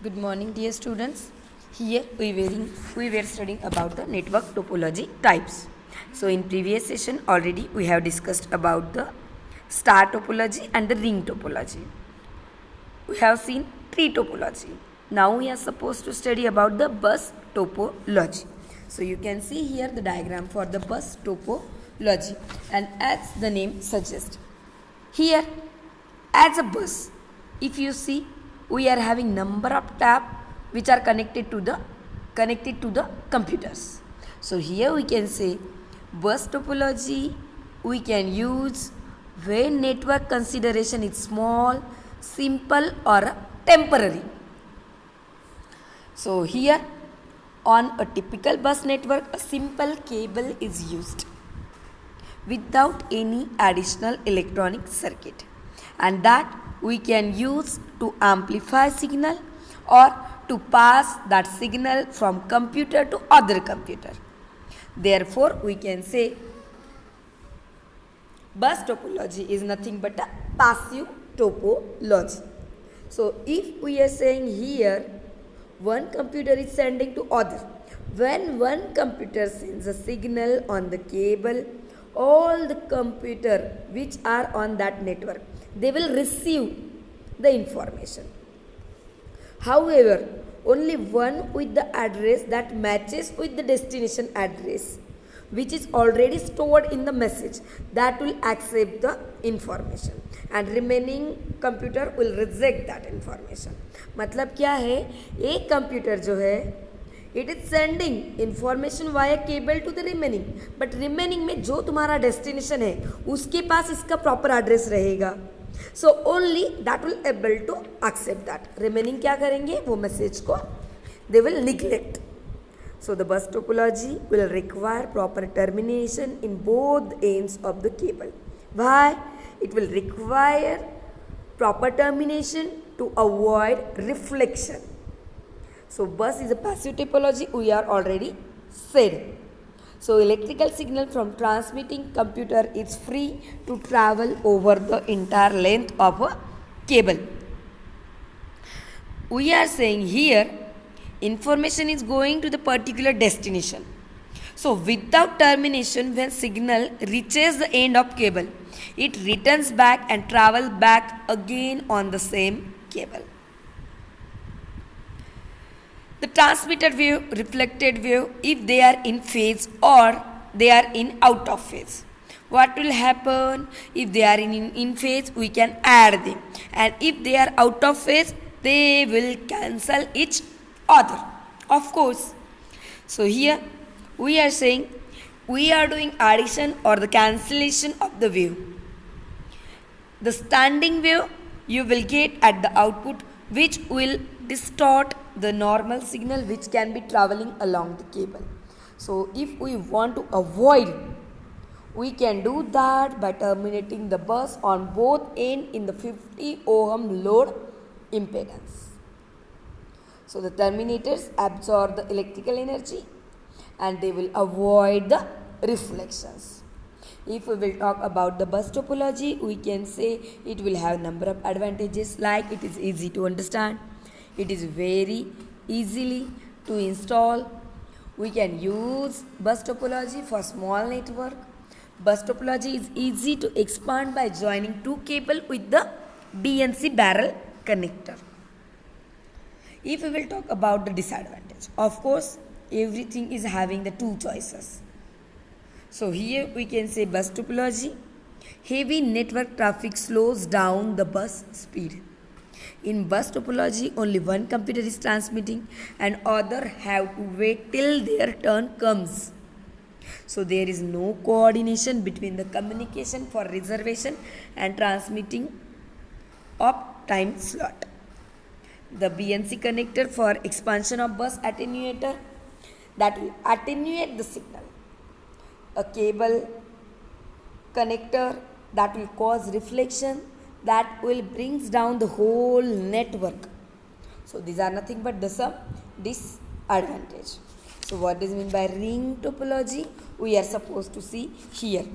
Good morning, dear students. Here we were studying about the network topology types. So in previous session already we have discussed about the star topology and the ring topology. We have seen tree topology. Now we are supposed to study about the bus topology. So you can see here the diagram for the bus topology, and as the name suggests, here as a bus, if you see, we are having number of tabs which are connected to the computers. So here we can say bus topology we can use when network consideration is small, simple or temporary. So here on a typical bus network, a simple cable is used without any additional electronic circuit, and that we can use to amplify signal or to pass that signal from computer to other computer. Therefore, we can say bus topology is nothing but a passive topology. So, if we are saying here one computer is sending to other, when one computer sends a signal on the cable, all the computer which are on that network, they will receive the information. However, only one with the address that matches with the destination address, which is already stored in the message, that will accept the information, and remaining computer will reject that information. मतलब क्या है, एक computer जो है it is sending information via cable to the remaining, but remaining में जो तुम्हारा destination है उसके पास इसका प्रॉपर एड्रेस रहेगा. So only that will able to accept that. Remaining क्या करेंगे, वो मैसेज को they will neglect. So the bus topology will require proper termination in both ends of the cable. Why? It will require proper termination to avoid reflection. So bus is a passive topology, we are already said. So electrical signal from transmitting computer is free to travel over the entire length of a cable. We are saying here information is going to the particular destination. So without termination, when signal reaches the end of cable, it returns back and travels back again on the same cable. The transmitted wave, reflected wave, if they are in phase or they are in out of phase. What will happen? If they are in phase, we can add them, and if they are out of phase, they will cancel each other, of course. So here we are saying we are doing addition or the cancellation of the wave. The standing wave you will get at the output, which will distort the normal signal which can be traveling along the cable. So if we want to avoid, we can do that by terminating the bus on both ends in the 50 ohm load impedance. So the terminators absorb the electrical energy and they will avoid the reflections. If we will talk about the bus topology, we can say it will have number of advantages, like it is easy to understand, it is very easily to install. We can use bus topology for small network. Bus topology is easy to expand by joining two cables with the BNC barrel connector. If we will talk about the disadvantage, of course, everything is having the two choices. So here we can say bus topology, heavy network traffic slows down the bus speed. In bus topology, only one computer is transmitting and other have to wait till their turn comes. So there is no coordination between the communication for reservation and transmitting of time slot. The BNC connector for expansion of bus attenuator, that will attenuate the signal. A cable connector that will cause reflection, that will brings down the whole network. So these are nothing but the some disadvantage. So what does it mean by ring topology? We are supposed to see here.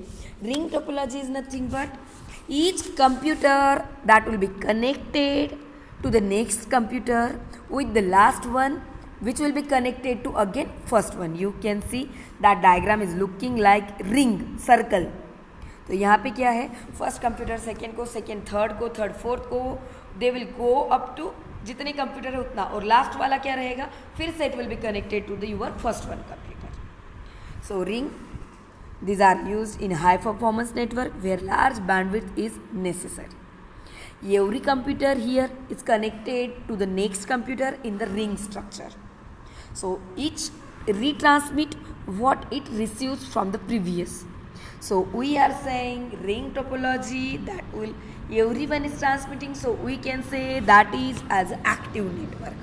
Ring topology is nothing but each computer that will be connected to the next computer with the last one which will be connected to again first one. You can see that diagram is looking like ring, circle. तो यहाँ पे क्या है, first computer second को, second third को, third fourth को, they will go up to जितने computer है उतना, और लास्ट वाला क्या रहेगा, फिर से it will be connected to the your first one computer. So ring, these are used in high performance network where large bandwidth is necessary. Every computer here is connected to the next computer in the ring structure. So each retransmit what it receives from the previous. So we are saying ring topology, that will everyone is transmitting, so we can say that is as active network.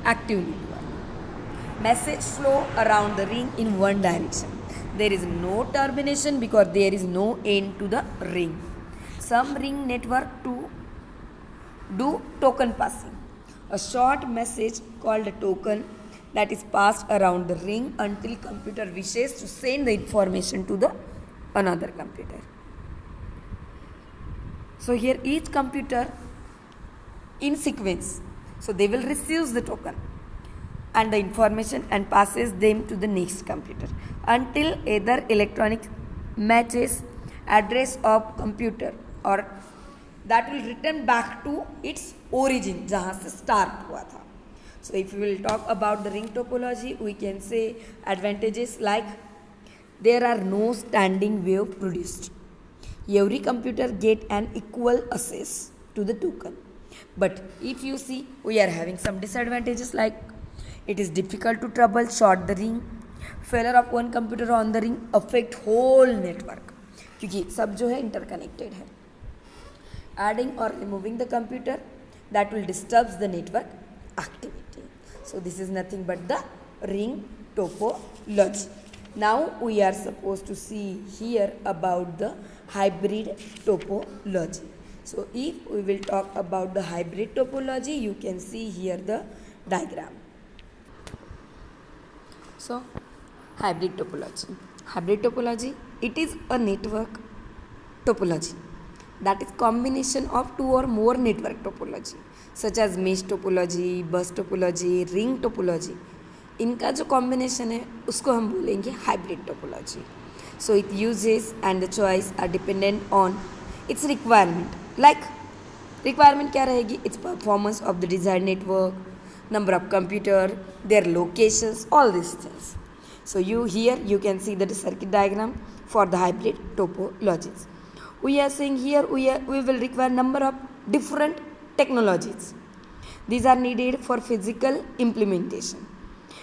Active network. Message flow around the ring in one direction. There is no termination because there is no end to the ring. Some ring network to do token passing. A short message called a token that is passed around the ring until computer wishes to send the information to the another computer. So here each computer in sequence. So they will receive the token and the information and passes them to the next computer until either electronic matches address of computer or that will return back to its origin जहाँ से start हुआ था. So if we will talk about the ring topology, we can say advantages like there are no standing wave produced. Every computer get an equal access to the token. But if you see, we are having some disadvantages like it is difficult to troubleshoot the ring. Failure of one computer on the ring affect whole network क्योंकि सब जो है interconnected है. Adding or removing the computer that will disturb the network activity. So this is nothing but the ring topology. Now we are supposed to see here about the hybrid topology. So if we will talk about the hybrid topology, you can see here the diagram. So hybrid topology. Hybrid topology, it is a network topology that is combination of two or more network topology such as mesh topology, bus topology, ring topology. इनका जो combination है उसको हम बोलेंगे hybrid topology. So it uses and the choice are dependent on its requirement. Like requirement क्या रहेगी? Its performance of the desired network, number of computer, their locations, all these things. So you can see the circuit diagram for the hybrid topologies. We are saying here we will require number of different technologies. These are needed for physical implementation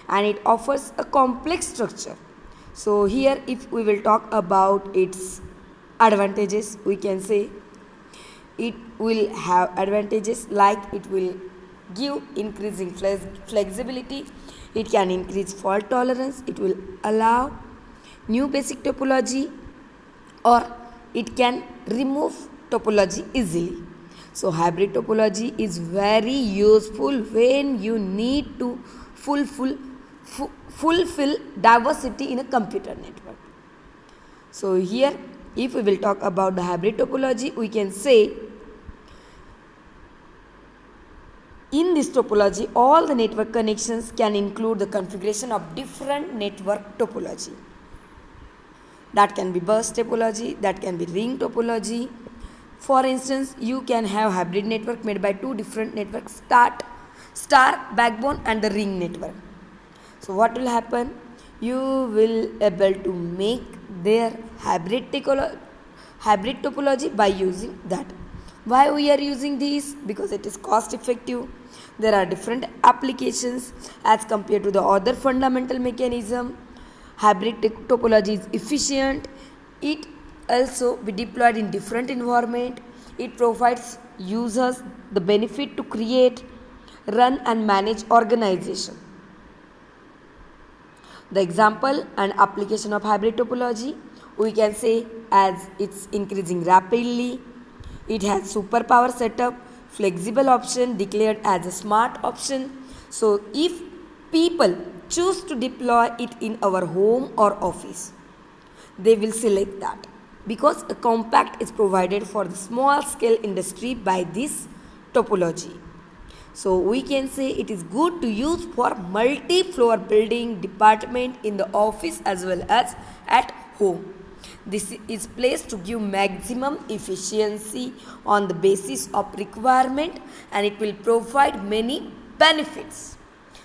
and it offers a complex structure. So here if we will talk about its advantages, we can say it will have advantages like it will give increasing flexibility, it can increase fault tolerance, it will allow new basic topology or it can remove topology easily. So hybrid topology is very useful when you need to fulfill diversity in a computer network. So here if we will talk about the hybrid topology, we can say in this topology all the network connections can include the configuration of different network topology. That can be bus topology, that can be ring topology. For instance, you can have hybrid network made by two different networks, star backbone and the ring network. So what will happen? You will able to make their hybrid topology by using that. Why we are using this? Because it is cost effective. There are different applications as compared to the other fundamental mechanism. Hybrid topology is efficient. It also be deployed in different environment. It provides users the benefit to create, run and manage organization. The example and application of hybrid topology, we can say as it's increasing rapidly, it has superpower setup, flexible option declared as a smart option. So if people choose to deploy it in our home or office, they will select that because a compact is provided for the small scale industry by this topology. So we can say it is good to use for multi-floor building department in the office as well as at home. This is placed to give maximum efficiency on the basis of requirement, and it will provide many benefits.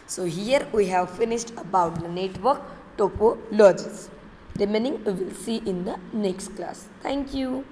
So here we have finished about the network topologies. Remaining we will see in the next class. Thank you.